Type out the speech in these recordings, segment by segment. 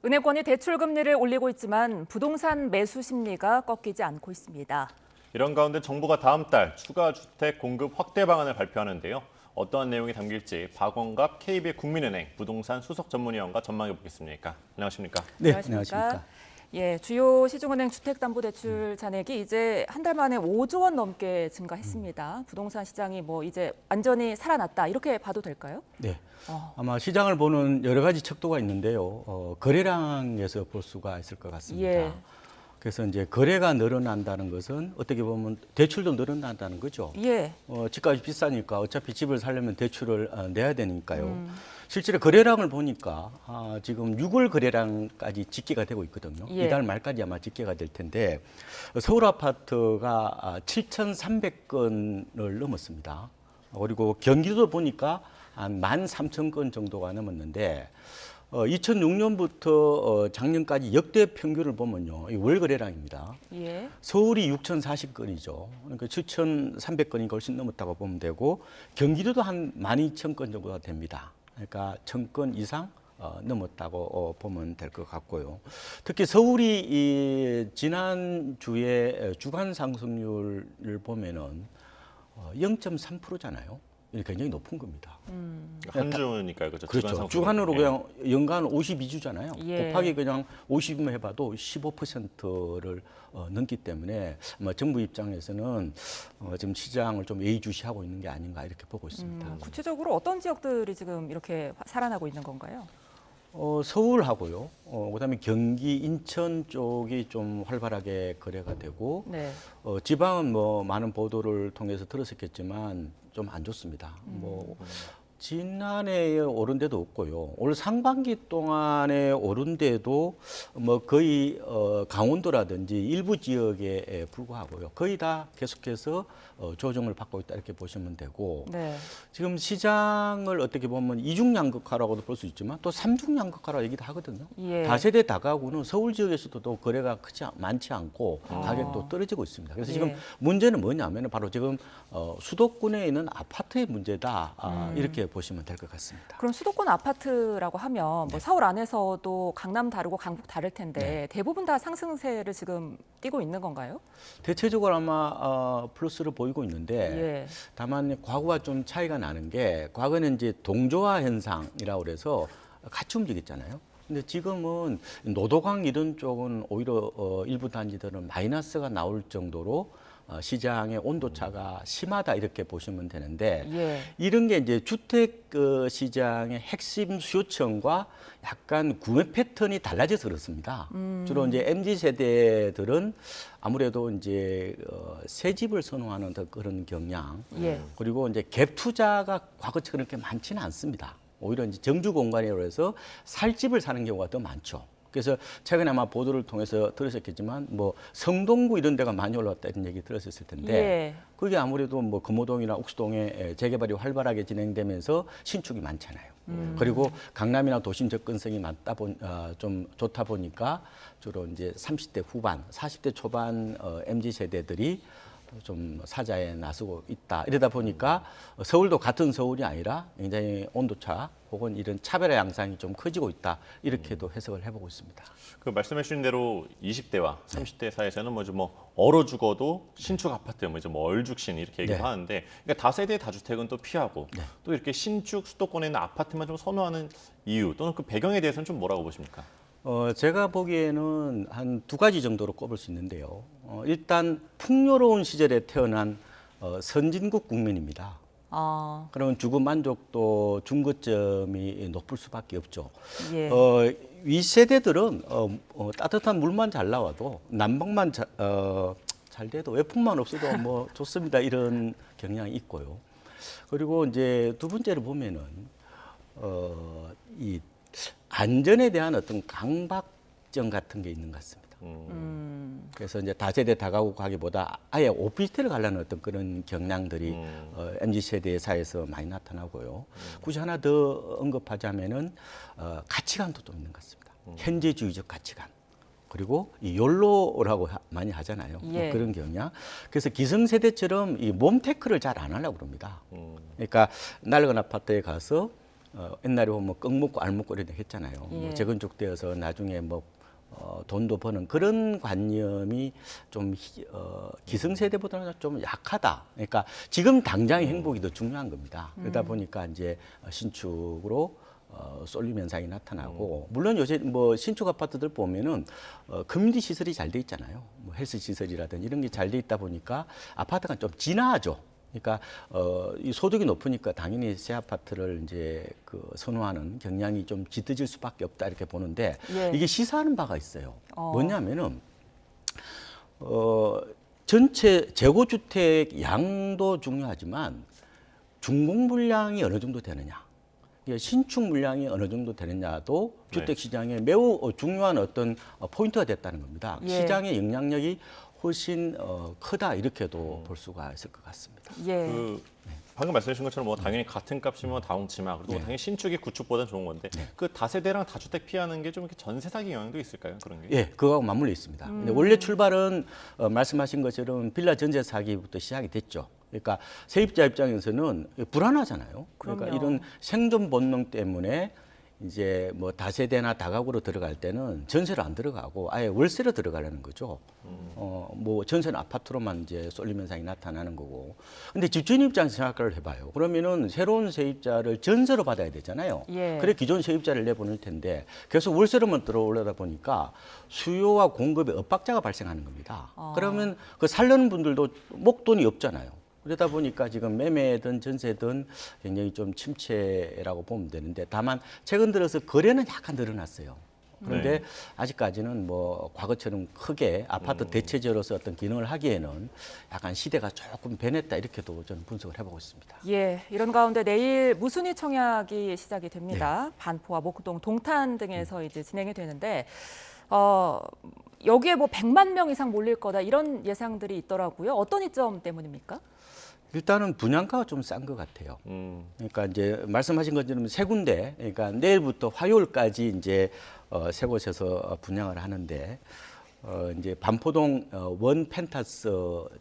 은행권이 대출 금리를 올리고 있지만 부동산 매수 심리가 꺾이지 않고 있습니다. 이런 가운데 정부가 다음 달 추가 주택 공급 확대 방안을 발표하는데요. 어떠한 내용이 담길지 박원갑 KB 국민은행 부동산 수석 전문위원과 전망해 보겠습니까? 안녕하십니까? 네, 안녕하십니까? 예, 주요 시중은행 주택담보대출 잔액이 이제 한 달 만에 5조 원 넘게 증가했습니다. 부동산 시장이 뭐 이제 완전히 살아났다 이렇게 봐도 될까요? 네, 아마 시장을 보는 여러 가지 척도가 있는데요. 거래량에서 볼 수가 있을 것 같습니다. 예. 그래서 이제 거래가 늘어난다는 것은 어떻게 보면 대출도 늘어난다는 거죠. 예. 집값이 비싸니까 어차피 집을 살려면 대출을 내야 되니까요. 실제로 거래량을 보니까 지금 6월 거래량까지 집계가 되고 있거든요. 예. 이달 말까지 아마 집계가 될 텐데 서울 아파트가 7,300건을 넘었습니다. 그리고 경기도 보니까 한 13,000건 정도가 넘었는데 2006년부터 작년까지 역대 평균을 보면요. 이 월 거래량입니다. 예. 서울이 6,040건이죠. 그러니까 7,300건이 훨씬 넘었다고 보면 되고 경기도도 한 12,000건 정도가 됩니다. 그러니까 1,000건 이상 넘었다고 보면 될 것 같고요. 특히 서울이 이 지난주에 주간 상승률을 보면은 0.3%잖아요. 굉장히 높은 겁니다. 한 주니까요, 그렇죠? 그렇죠. 주간으로 그냥 연간 52주잖아요. 예. 곱하기 그냥 50만 해봐도 15%를 넘기 때문에 아마 정부 입장에서는 지금 시장을 좀 예의주시하고 있는 게 아닌가 이렇게 보고 있습니다. 구체적으로 어떤 지역들이 지금 이렇게 살아나고 있는 건가요? 서울하고요. 그다음에 경기, 인천 쪽이 좀 활발하게 거래가 되고 네. 지방은 뭐 많은 보도를 통해서 들었었겠지만 좀 안 좋습니다. 뭐 지난해에 오른 데도 없고요. 올 상반기 동안에 오른 데도 뭐 거의 강원도라든지 일부 지역에 불과하고요. 거의 다 계속해서 조정을 받고 있다 이렇게 보시면 되고 네. 지금 시장을 어떻게 보면 이중양극화라고도 볼 수 있지만 또 삼중양극화라고 얘기도 하거든요. 예. 다세대 다가구는 서울 지역에서도 또 거래가 많지 않고 가격도 떨어지고 있습니다. 그래서 지금 예. 문제는 뭐냐면 바로 지금 수도권에 있는 아파트의 문제다 이렇게 보시면 될 것 같습니다. 그럼 수도권 아파트라고 하면 뭐 서울 안에서도 강남 다르고 강북 다를 텐데 대부분 다 상승세를 지금 띠고 있는 건가요? 대체적으로 아마 플러스를 보이고 있는데 예. 다만 과거와 좀 차이가 나는 게 과거는 이제 동조화 현상이라고 그래서 같이 움직였잖아요. 근데 지금은 노도강 이런 쪽은 오히려 일부 단지들은 마이너스가 나올 정도로 시장의 온도차가 심하다 이렇게 보시면 되는데 예. 이런 게 이제 주택 시장의 핵심 수요층과 약간 구매 패턴이 달라져서 그렇습니다. 주로 이제 MZ 세대들은 아무래도 이제 새 집을 선호하는 더 그런 경향 예. 그리고 이제 갭 투자가 과거처럼 그렇게 많지는 않습니다. 오히려 이제 정주 공간이라고 해서 살 집을 사는 경우가 더 많죠. 그래서 최근에 아마 보도를 통해서 들으셨겠지만 뭐 성동구 이런 데가 많이 올라왔다 이런 얘기 들으셨을 텐데 예. 그게 아무래도 뭐 금호동이나 옥수동에 재개발이 활발하게 진행되면서 신축이 많잖아요. 그리고 강남이나 도심 접근성이 좀 좋다 보니까 주로 이제 30대 후반, 40대 초반 MZ 세대들이 좀 사자에 나서고 있다. 이러다 보니까 서울도 같은 서울이 아니라 굉장히 온도차 혹은 이런 차별화 양상이 좀 커지고 있다. 이렇게도 해석을 해보고 있습니다. 그 말씀해 주신 대로 20대와 30대 사이에서는 뭐 얼어 죽어도 신축 아파트, 뭐 얼죽신 이렇게 얘기를 네. 하는데 그러니까 다세대 다주택은 또 피하고 또 이렇게 신축 수도권에 있는 아파트만 좀 선호하는 이유 또는 그 배경에 대해서는 좀 뭐라고 보십니까? 제가 보기에는 한 두 가지 정도로 꼽을 수 있는데요. 일단 풍요로운 시절에 태어난 선진국 국민입니다. 그러면 주거 만족도 중거점이 높을 수밖에 없죠. 예. 위 세대들은 따뜻한 물만 잘 나와도 난방만 잘 돼도 외풍만 없어도 뭐 좋습니다 이런 경향이 있고요. 그리고 이제 두 번째로 보면은 이 안전에 대한 어떤 강박증 같은 게 있는 것 같습니다. 그래서 이제 다세대 다가구 가기보다 아예 오피스텔을 가려는 어떤 그런 경향들이 MZ 세대 사이에서 많이 나타나고요. 굳이 하나 더 언급하자면은 가치관도 좀 있는 것 같습니다. 현재주의적 가치관. 그리고 이 욜로라고 많이 하잖아요. 예. 그런 경향. 그래서 기성세대처럼 이 몸테크를 잘 안 하려고 그럽니다. 그러니까 낡은 아파트에 가서 옛날에 보면 뭐 꺽 먹고 알 먹고 이렇게 했잖아요. 예. 뭐 재건축되어서 나중에 뭐 돈도 버는 그런 관념이 좀 기성세대보다는 좀 약하다. 그러니까 지금 당장의 행복이 더 중요한 겁니다. 그러다 보니까 이제 신축으로 쏠림 현상이 나타나고 물론 요새 뭐 신축 아파트들 보면은 커뮤니티 시설이 잘 돼 있잖아요. 뭐 헬스 시설이라든지 이런 게 잘 돼 있다 보니까 아파트가 좀 진화하죠. 그러니까 이 소득이 높으니까 당연히 새 아파트를 이제 그 선호하는 경향이 좀 짙어질 수밖에 없다 이렇게 보는데 예. 이게 시사하는 바가 있어요. 뭐냐면은 전체 재고주택 양도 중요하지만 준공 물량이 어느 정도 되느냐, 이게 신축 물량이 어느 정도 되느냐도 네. 주택 시장에 매우 중요한 어떤 포인트가 됐다는 겁니다. 예. 시장의 영향력이 훨씬 크다 이렇게도 볼 수가 있을 것 같습니다. 예. 방금 말씀하신 것처럼 뭐 당연히 같은 값이면 다운치마 그리고 당연히 신축이 구축보다는 좋은 건데 그 다세대랑 다주택 피하는 게 좀 이렇게 전세 사기 영향도 있을까요? 그런 게? 예, 그거하고 맞물려 있습니다. 근데 원래 출발은 말씀하신 것처럼 빌라 전세 사기부터 시작이 됐죠. 그러니까 세입자 입장에서는 불안하잖아요. 그러니까 그럼요. 이런 생존 본능 때문에 이제 뭐 다세대나 다가구로 들어갈 때는 전세로 안 들어가고 아예 월세로 들어가려는 거죠. 뭐 전세는 아파트로만 이제 쏠림 현상이 나타나는 거고. 근데 집주인 입장에서 생각을 해봐요. 그러면은 새로운 세입자를 전세로 받아야 되잖아요. 예. 그래 기존 세입자를 내보낼 텐데 계속 월세로만 들어오려다 보니까 수요와 공급에 엇박자가 발생하는 겁니다. 그러면 그 살려는 분들도 목돈이 없잖아요. 그러다 보니까 지금 매매든 전세든 굉장히 좀 침체라고 보면 되는데 다만 최근 들어서 거래는 약간 늘어났어요. 그런데 네. 아직까지는 뭐 과거처럼 크게 아파트 대체제로서 어떤 기능을 하기에는 약간 시대가 조금 변했다 이렇게도 저는 분석을 해보고 있습니다. 예, 이런 가운데 내일 무순위 청약이 시작이 됩니다. 반포와 목동, 동탄 등에서 이제 진행이 되는데 여기에 뭐 100만 명 이상 몰릴 거다 이런 예상들이 있더라고요. 어떤 이점 때문입니까? 일단은 분양가가 좀 싼 것 같아요. 그러니까 이제 말씀하신 것처럼 세 군데, 그러니까 내일부터 화요일까지 이제 세 곳에서 분양을 하는데 이제 반포동 원 펜타스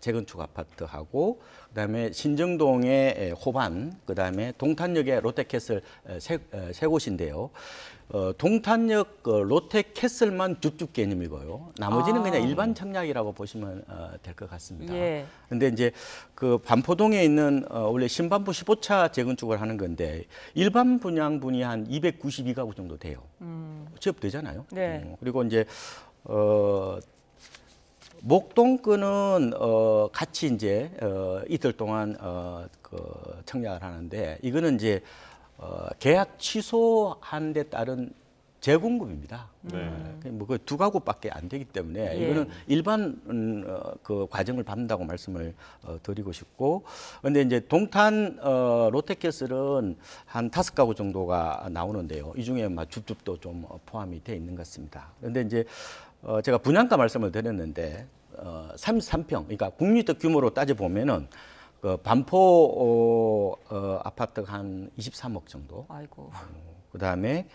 재건축 아파트하고 그다음에 신정동의 호반, 그다음에 동탄역의 롯데캐슬 세 곳인데요. 동탄역 롯데캐슬만 줍줍 개념이고요. 나머지는 그냥 일반 청약이라고 보시면 될 것 같습니다. 예. 근데 이제 그 반포동에 있는 원래 신반포 15차 재건축을 하는 건데 일반 분양분이 한 292가구 정도 돼요. 취업 되잖아요. 네. 그리고 이제 목동 건은 같이 이제 이틀 동안 그 청약을 하는데 이거는 이제 계약 취소한 데 따른 재공급입니다. 네. 뭐그 두 가구밖에 안 되기 때문에 예. 이거는 일반 그 과정을 밟는다고 말씀을 드리고 싶고, 그런데 이제 동탄 롯데캐슬은 한 5가구 정도가 나오는데요. 이 중에 막 줍줍도 좀 포함이 돼 있는 것 같습니다. 그런데 이제 제가 분양가 말씀을 드렸는데 33평, 그러니까 국민주택 규모로 따져 보면은 그 반포 아파트가 한 23억 정도. 아이고. 그다음에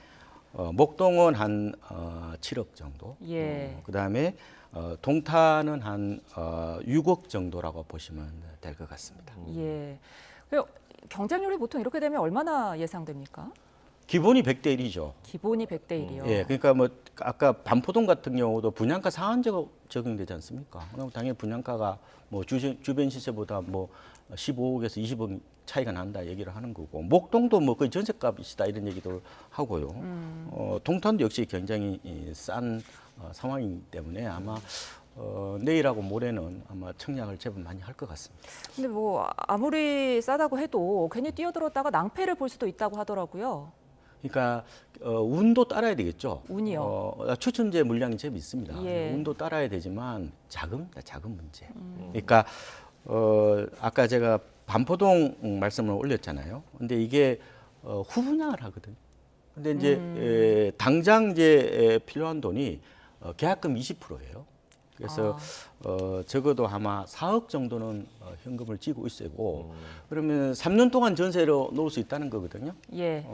목동은 한 7억 정도. 예. 그다음에 동탄은 한 6억 정도라고 보시면 될 것 같습니다. 예. 그리고 경쟁률이 보통 이렇게 되면 얼마나 예상됩니까? 기본이 100대 1이죠. 기본이 100대 1이요. 예, 그러니까 뭐 아까 반포동 같은 경우도 분양가 상한제가 적용되지 않습니까? 그럼 당연히 분양가가 뭐 주변 시세보다 뭐 15억에서 20억 차이가 난다 얘기를 하는 거고, 목동도 뭐 거의 전세값이다 이런 얘기도 하고요. 동탄도 역시 굉장히 싼 상황이기 때문에 아마 내일하고 모레는 아마 청약을 제법 많이 할 것 같습니다. 근데 뭐 아무리 싸다고 해도 괜히 뛰어들었다가 낭패를 볼 수도 있다고 하더라고요. 그러니까 운도 따라야 되겠죠. 운이요? 추천제 물량이 제법 있습니다. 예. 운도 따라야 되지만 작은 문제. 그러니까 아까 제가 반포동 말씀을 올렸잖아요. 근데 이게 후분양을 하거든요. 근데 이제 당장 이제 필요한 돈이 계약금 20%예요. 그래서 적어도 아마 4억 정도는 현금을 쥐고 있고, 그러면 3년 동안 전세로 놓을 수 있다는 거거든요. 예.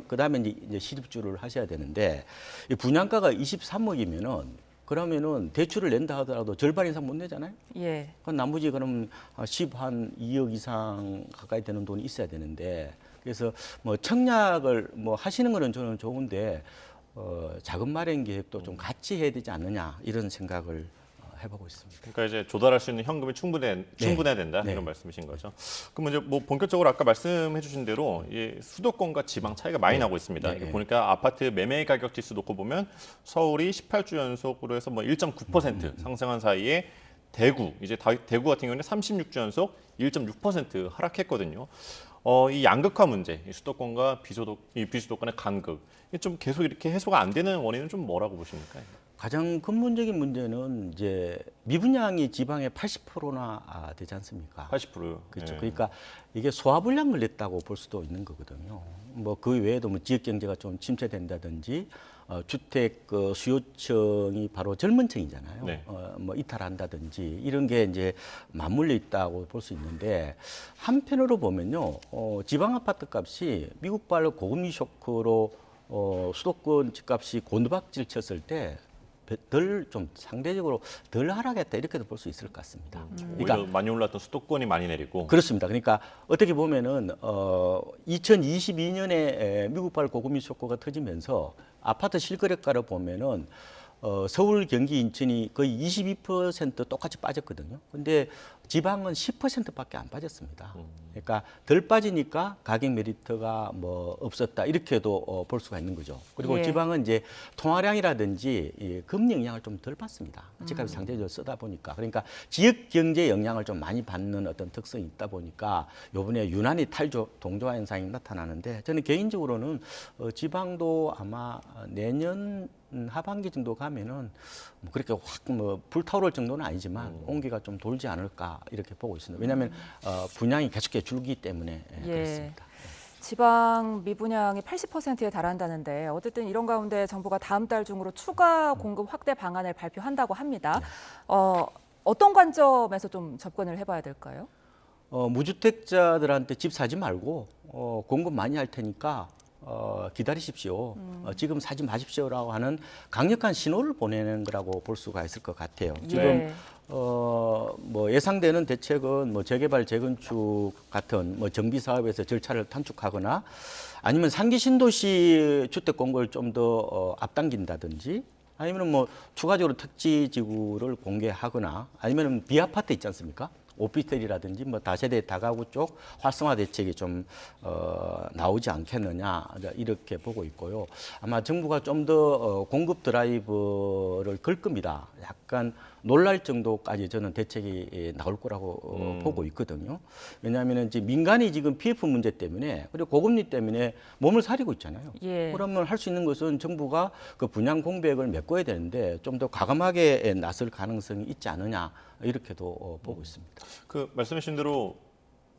그다음에 이제 시집주를 하셔야 되는데, 이 분양가가 23억이면은 그러면은 대출을 낸다 하더라도 절반 이상 못 내잖아요. 예. 그럼 나머지 그럼 2억 이상 가까이 되는 돈이 있어야 되는데 그래서 뭐 청약을 뭐 하시는 거는 저는 좋은데 자금 마련 계획도 좀 같이 해야 되지 않느냐 이런 생각을 해보고 있습니다. 그러니까 이제 조달할 수 있는 현금이 충분해야 된다 네. 이런 말씀이신 거죠. 그럼 이제 뭐 본격적으로 아까 말씀해주신 대로 이 수도권과 지방 차이가 많이 나고 있습니다. 네. 보니까 아파트 매매 가격 지수 놓고 보면 서울이 18주 연속으로 해서 뭐 1.9% 상승한 사이에 대구 대구 같은 경우는 36주 연속 1.6% 하락했거든요. 이 양극화 문제, 이 수도권과 비수도권의 간극, 이게 좀 계속 이렇게 해소가 안 되는 원인은 좀 뭐라고 보십니까? 가장 근본적인 문제는 이제 미분양이 지방의 80%나 되지 않습니까? 80%요. 그렇죠. 예. 그러니까 이게 소화불량 걸렸다고 볼 수도 있는 거거든요. 뭐 그 외에도 뭐 지역 경제가 좀 침체된다든지 주택 수요층이 바로 젊은 층이잖아요. 네. 뭐 이탈한다든지 이런 게 이제 맞물려 있다고 볼 수 있는데 한편으로 보면요, 지방 아파트 값이 미국발 고금리 쇼크로 수도권 집값이 곤두박질 쳤을 때 좀 상대적으로 덜 하락했다 이렇게도 볼 수 있을 것 같습니다. 오히려 많이 올랐던 수도권이 많이 내리고. 그렇습니다. 그러니까 어떻게 보면은 2022년에 미국발 고금리 쇼크가 터지면서 아파트 실거래가를 보면은 서울, 경기, 인천이 거의 22% 똑같이 빠졌거든요. 근데 지방은 10%밖에 안 빠졌습니다. 그러니까 덜 빠지니까 가격 메리트가 뭐 없었다 이렇게도 볼 수가 있는 거죠. 그리고 예. 지방은 이제 통화량이라든지 이 금리 영향을 좀 덜 받습니다. 집값이 상대적으로 쓰다 보니까 그러니까 지역 경제 영향을 좀 많이 받는 어떤 특성이 있다 보니까 요번에 유난히 동조화 현상이 나타나는데 저는 개인적으로는 지방도 아마 내년 하반기 정도 가면은 뭐 그렇게 확 뭐 불타오를 정도는 아니지만 온기가 좀 돌지 않을까 이렇게 보고 있습니다. 왜냐하면 분양이 계속해 줄기 때문에 그렇습니다. 지방 미분양이 80%에 달한다는데 어쨌든 이런 가운데 정부가 다음 달 중으로 추가 공급 확대 방안을 발표한다고 합니다. 어떤 관점에서 좀 접근을 해봐야 될까요? 무주택자들한테 집 사지 말고 공급 많이 할 테니까 기다리십시오. 지금 사지 마십시오라고 하는 강력한 신호를 보내는 거라고 볼 수가 있을 것 같아요. 지금 뭐 예상되는 대책은 뭐 재개발, 재건축 같은 뭐 정비 사업에서 절차를 단축하거나 아니면 상기 신도시 주택 공급을 좀 더 앞당긴다든지 아니면 뭐 추가적으로 택지 지구를 공개하거나 아니면 비아파트 있지 않습니까? 오피스텔이라든지 뭐 다세대 다가구 쪽 활성화 대책이 좀 나오지 않겠느냐 이렇게 보고 있고요. 아마 정부가 좀 더 공급 드라이브를 걸 겁니다. 약간 놀랄 정도까지 저는 대책이 나올 거라고 보고 있거든요. 왜냐하면 이제 민간이 지금 PF 문제 때문에 그리고 고금리 때문에 몸을 사리고 있잖아요. 예. 그러면 할 수 있는 것은 정부가 그 분양 공백을 메꿔야 되는데 좀 더 과감하게 나설 가능성이 있지 않느냐 이렇게도 보고 있습니다. 그 말씀하신 대로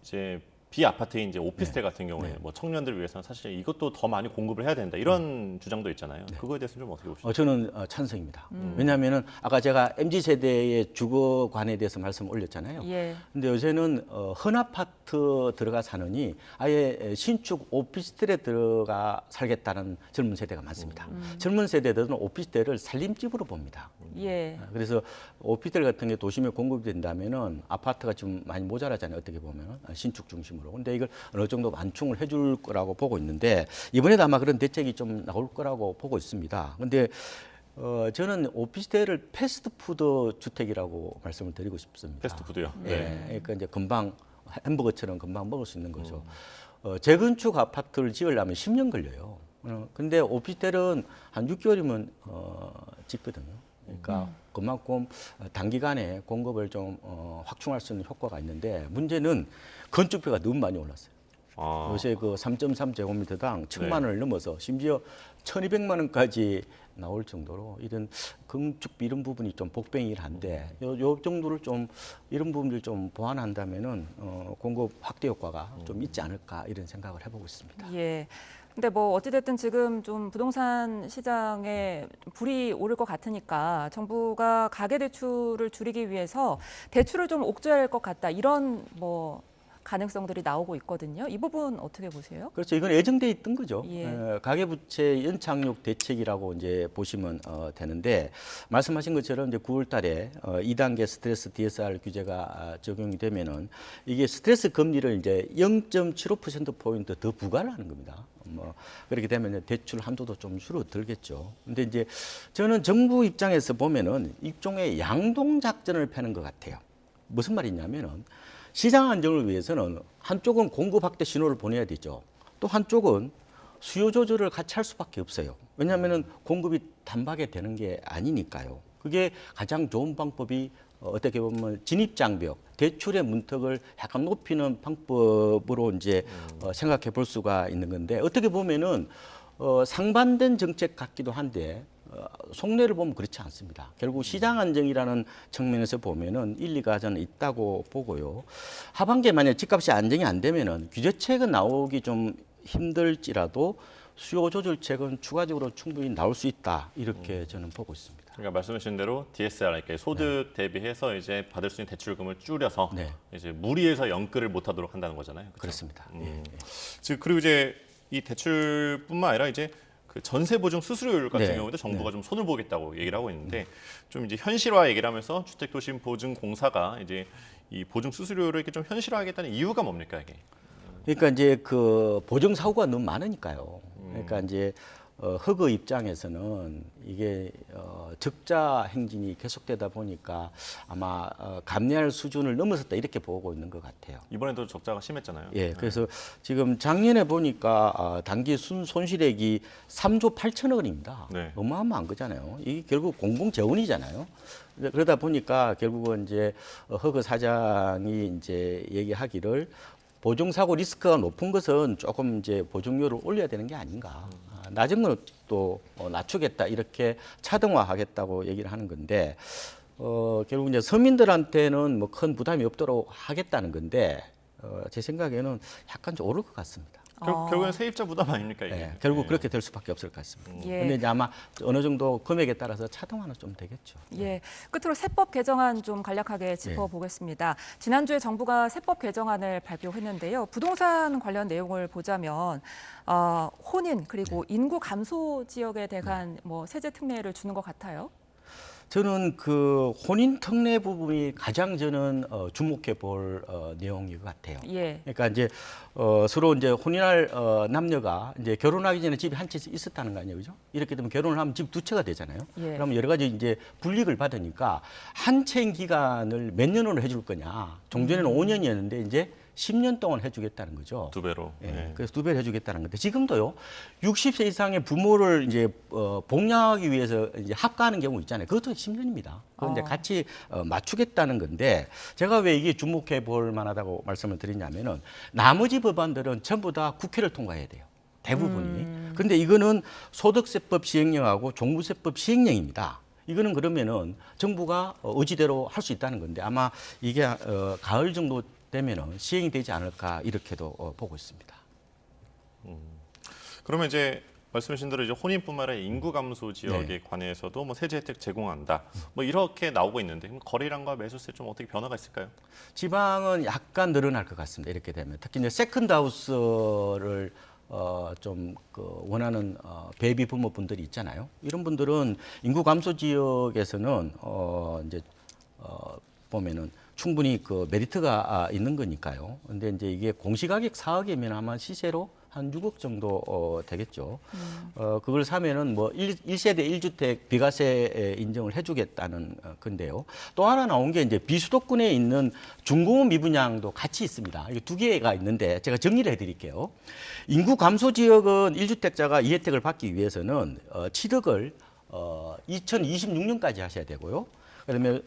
이제 비아파트인 이제 오피스텔 같은 경우에 뭐 청년들을 위해서는 사실 이것도 더 많이 공급을 해야 된다 이런 주장도 있잖아요. 그거에 대해서는 좀 어떻게 보십니까? 저는 찬성입니다. 왜냐하면은 아까 제가 MZ 세대의 주거관에 대해서 말씀 올렸잖아요. 예. 근데 요새는 헌아파트 들어가 사느니 아예 신축 오피스텔에 들어가 살겠다는 젊은 세대가 많습니다. 젊은 세대들은 오피스텔을 살림집으로 봅니다. 예. 그래서 오피스텔 같은 게 도심에 공급이 된다면은 아파트가 좀 많이 모자라잖아요. 어떻게 보면은 신축 중심으로. 근데 이걸 어느 정도 완충을 해줄 거라고 보고 있는데 이번에도 아마 그런 대책이 좀 나올 거라고 보고 있습니다. 근데 저는 오피스텔을 패스트푸드 주택이라고 말씀을 드리고 싶습니다. 패스트푸드요. 네. 그러니까 이제 금방 햄버거처럼 금방 먹을 수 있는 거죠. 재건축 아파트를 지으려면 10년 걸려요. 근데 오피스텔은 한 6개월이면 짓거든요. 그러니까 그만큼 단기간에 공급을 좀 확충할 수 있는 효과가 있는데 문제는 건축비가 너무 많이 올랐어요. 요새 그 3.3 제곱미터당 1,000만 원을 넘어서 심지어 1,200만 원까지 나올 정도로 이런 건축비 이런 부분이 좀 복병이긴 한데 요 정도를 좀 이런 부분들 좀 보완한다면은 공급 확대 효과가 좀 있지 않을까 이런 생각을 해보고 있습니다. 예. 근데 뭐 어찌됐든 지금 좀 부동산 시장에 불이 오를 것 같으니까 정부가 가계대출을 줄이기 위해서 대출을 좀 옥죄할 것 같다 이런 뭐 가능성들이 나오고 있거든요. 이 부분 어떻게 보세요? 그렇죠. 이건 예정돼 있던 거죠. 예. 가계부채 연착륙 대책이라고 이제 보시면 되는데 말씀하신 것처럼 이제 9월달에 2단계 스트레스 DSR 규제가 적용이 되면은 이게 스트레스 금리를 이제 0.75% 포인트 더 부과를 하는 겁니다. 뭐 그렇게 되면 대출 한도도 좀 줄어들겠죠. 근데 이제 저는 정부 입장에서 보면은 일종의 양동 작전을 펴는 것 같아요. 무슨 말이냐면은 시장 안정을 위해서는 한쪽은 공급 확대 신호를 보내야 되죠. 또 한쪽은 수요 조절을 같이 할 수밖에 없어요. 왜냐하면은 공급이 단박에 되는 게 아니니까요. 그게 가장 좋은 방법이 어떻게 보면 진입장벽, 대출의 문턱을 약간 높이는 방법으로 이제 생각해 볼 수가 있는 건데 어떻게 보면은 상반된 정책 같기도 한데 속내를 보면 그렇지 않습니다. 결국 시장 안정이라는 측면에서 보면은 일리가 저는 있다고 보고요. 하반기에 만약 집값이 안정이 안 되면은 규제책은 나오기 좀 힘들지라도 수요 조절책은 추가적으로 충분히 나올 수 있다 이렇게 저는 보고 있습니다. 그러니까 말씀하신 대로 DSR, 그러니까 소득 대비해서 이제 받을 수 있는 대출금을 줄여서 네. 이제 무리해서 연끌을 못하도록 한다는 거잖아요. 그렇죠? 그렇습니다. 즉 그리고 이제 이 대출뿐만 아니라 이제 그 전세 보증 수수료율 같은 네. 경우에도 정부가 좀 손을 보겠다고 얘기를 하고 있는데 좀 이제 현실화 얘기를 하면서 주택도시보증공사가 이제 이 보증 수수료를 이렇게 좀 현실화하겠다는 이유가 뭡니까 이게? 그러니까 이제 그 보증 사고가 너무 많으니까요. 그러니까 이제 허그 입장에서는 이게 적자 행진이 계속되다 보니까 아마 감내할 수준을 넘어섰다 이렇게 보고 있는 것 같아요. 이번에도 적자가 심했잖아요. 예, 그래서 지금 작년에 보니까 단기 손실액이 3조 8천억 원입니다. 네. 어마어마한 거잖아요. 이게 결국 공공재원이잖아요. 그러다 보니까 결국은 이제 허그 사장이 이제 얘기하기를 보증사고 리스크가 높은 것은 조금 이제 보증료를 올려야 되는 게 아닌가. 낮은 건 또 낮추겠다 이렇게 차등화하겠다고 얘기를 하는 건데 결국 이제 서민들한테는 뭐 큰 부담이 없도록 하겠다는 건데 제 생각에는 약간 좀 오를 것 같습니다. 결국엔 세입자 부담 아닙니까 이게? 예, 결국 그렇게 될 수밖에 없을 것 같습니다. 예. 근데 이제 아마 어느 정도 금액에 따라서 차등화는 좀 되겠죠. 예, 끝으로 세법 개정안 좀 간략하게 짚어보겠습니다. 지난주에 정부가 세법 개정안을 발표했는데요. 부동산 관련 내용을 보자면 혼인 그리고 인구 감소 지역에 대한 뭐 세제 특례를 주는 것 같아요. 저는 그 혼인 특례 부분이 가장 저는 주목해 볼 내용인 것 같아요. 예. 그러니까 이제 서로 이제 혼인할 남녀가 이제 결혼하기 전에 집이 한 채 있었다는 거 아니에요, 그죠? 이렇게 되면 결혼을 하면 집 두 채가 되잖아요. 예. 그러면 여러 가지 이제 불이익을 받으니까 한 채인 기간을 몇 년으로 해줄 거냐? 종전에는 5년이었는데 이제 10년 동안 해주겠다는 거죠. 2배로. 예, 네. 그래서 2배를 해주겠다는 건데 지금도요 60세 이상의 부모를 이제 복양하기 위해서 이제 합가하는 경우 있잖아요. 그것도 10년입니다. 그건 이제 같이 맞추겠다는 건데 제가 왜 이게 주목해 볼 만하다고 말씀을 드리냐면은 나머지 법안들은 전부 다 국회를 통과해야 돼요. 대부분이. 근데 이거는 소득세법 시행령하고 종부세법 시행령입니다. 이거는 그러면은 정부가 의지대로 할 수 있다는 건데 아마 이게 가을 정도 되면은 시행이 되지 않을까 이렇게도 보고 있습니다. 그러면 이제 말씀하신 대로 이제 혼인뿐만 아니라 인구 감소 지역에 네. 관해서도 뭐 세제 혜택 제공한다. 뭐 이렇게 나오고 있는데 그럼 거래량과 매수세 좀 어떻게 변화가 있을까요? 지방은 약간 늘어날 것 같습니다. 이렇게 되면 특히 이제 세컨드 하우스를 좀 원하는 베이비 부모 분들이 있잖아요. 이런 분들은 인구 감소 지역에서는 이제 보면은 충분히 그 메리트가 있는 거니까요. 근데 이제 이게 공시가격 4억이면 아마 시세로 한 6억 정도 되겠죠. 그걸 사면은 뭐 1세대 1주택 비과세 인정을 해주겠다는 건데요. 또 하나 나온 게 이제 비수도권에 있는 중공업 미분양도 같이 있습니다. 이게 두 개가 있는데 제가 정리를 해드릴게요. 인구 감소 지역은 1주택자가 이 혜택을 받기 위해서는 취득을 2026년까지 하셔야 되고요. 그다음에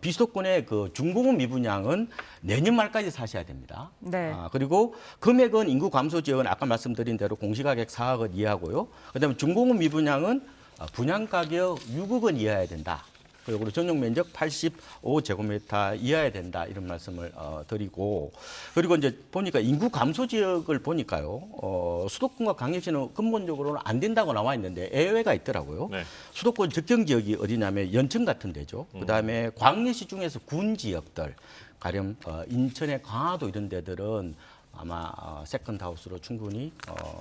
비수도권의 그 중공업 미분양은 내년 말까지 사셔야 됩니다. 네. 그리고 금액은 인구 감소 지역은 아까 말씀드린 대로 공시가격 4억 원 이하고요. 그다음에 중공업 미분양은 분양가격 6억 원 이하여야 된다. 그리고 전용 면적 85제곱미터 이하야 된다 이런 말씀을 드리고 그리고 이제 보니까 인구 감소 지역을 보니까요 수도권과 광역시는 근본적으로는 안 된다고 나와 있는데 예외가 있더라고요. 네. 수도권 적정 지역이 어디냐면 연천 같은 데죠. 그다음에 광역시 중에서 군 지역들 가령 인천의 강화도 이런 데들은 아마 세컨드 하우스로 충분히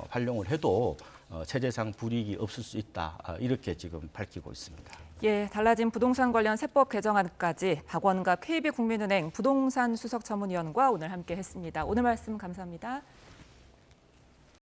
활용을 해도 세대상 불이익이 없을 수 있다. 이렇게 지금 밝히고 있습니다. 예, 달라진 부동산 관련 세법 개정안까지 박원갑 KB국민은행 부동산 수석 자문위원과 오늘 함께했습니다. 오늘 말씀 감사합니다.